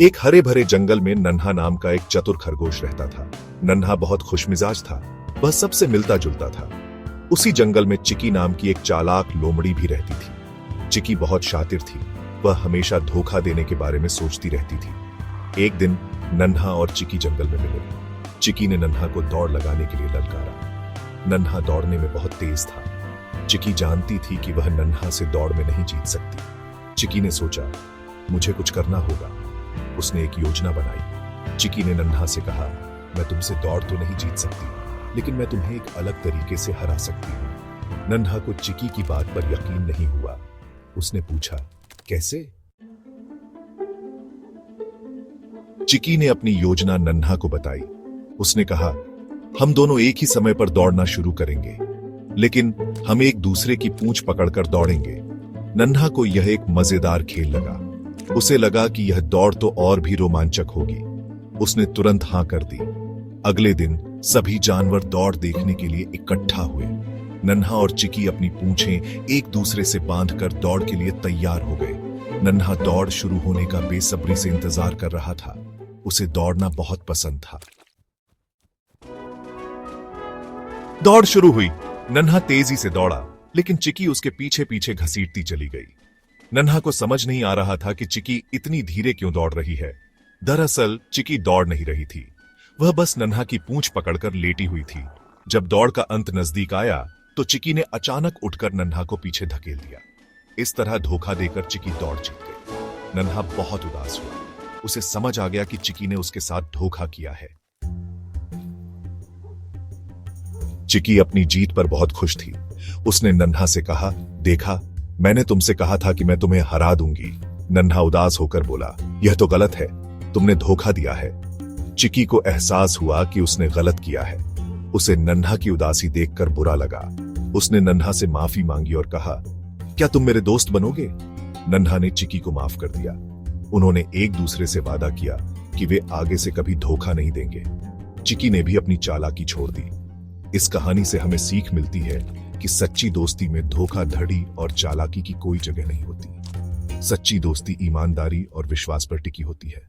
एक हरे भरे जंगल में नन्हा नाम का एक चतुर खरगोश रहता था। नन्हा बहुत खुशमिजाज था, वह सबसे मिलता जुलता था। उसी जंगल में चिकी नाम की एक चालाक लोमड़ी भी रहती थी। चिकी बहुत शातिर थी, वह हमेशा धोखा देने के बारे में सोचती रहती थी। एक दिन नन्हा और चिकी जंगल में मिले। चिकी ने नन्हा को दौड़ लगाने के लिए ललकारा। नन्हा दौड़ने में बहुत तेज था। चिकी जानती थी कि वह नन्हा से दौड़ में नहीं जीत सकती। चिकी ने सोचा, मुझे कुछ करना होगा। उसने एक योजना बनाई। चिकी ने नन्हा से कहा, मैं तुमसे दौड़ तो नहीं जीत सकती, लेकिन मैं तुम्हें एक अलग तरीके से हरा सकती हूं। नन्हा को चिकी की बात पर यकीन नहीं हुआ। उसने पूछा, कैसे? चिकी ने अपनी योजना नन्हा को बताई। उसने कहा, हम दोनों एक ही समय पर दौड़ना शुरू करेंगे, लेकिन हम एक दूसरे की पूंछ पकड़कर दौड़ेंगे। नन्हा को यह एक मजेदार खेल लगा। उसे लगा कि यह दौड़ तो और भी रोमांचक होगी। उसने तुरंत हां कर दी। अगले दिन सभी जानवर दौड़ देखने के लिए इकट्ठा हुए। नन्हा और चिकी अपनी पूंछें एक दूसरे से बांधकर दौड़ के लिए तैयार हो गए। नन्हा दौड़ शुरू होने का बेसब्री से इंतजार कर रहा था। उसे दौड़ना बहुत पसंद था। दौड़ शुरू हुई। नन्हा तेजी से दौड़ा, लेकिन चिकी उसके पीछे पीछे घसीटती चली गई। नन्हा को समझ नहीं आ रहा था कि चिकी इतनी धीरे क्यों दौड़ रही है। दरअसल चिकी दौड़ नहीं रही थी, वह बस नन्हा की पूंछ पकड़कर लेटी हुई थी। जब दौड़ का अंत नजदीक आया तो चिकी ने अचानक उठकर नन्हा को पीछे धकेल दिया। इस तरह धोखा देकर चिकी दौड़ जीत गई। नन्हा बहुत उदास हुआ। उसे समझ आ गया कि चिकी ने उसके साथ धोखा किया है। चिकी अपनी जीत पर बहुत खुश थी। उसने नन्हा से कहा, देखा, मैंने तुमसे कहा था कि मैं तुम्हें हरा दूंगी। नन्हा उदास होकर बोला, यह तो गलत है, तुमने धोखा दिया है। चिकी को एहसास हुआ कि उसने गलत किया है। उसे नन्हा की उदासी देखकर बुरा लगा। उसने नन्हा से माफी मांगी और कहा, क्या तुम मेरे दोस्त बनोगे? नन्हा ने चिकी को माफ कर दिया। उन्होंने एक दूसरे से वादा किया कि वे आगे से कभी धोखा नहीं देंगे। चिकी ने भी अपनी चालाकी छोड़ दी। इस कहानी से हमें सीख मिलती है कि सच्ची दोस्ती में धोखाधड़ी और चालाकी की कोई जगह नहीं होती। सच्ची दोस्ती ईमानदारी और विश्वास पर टिकी होती है।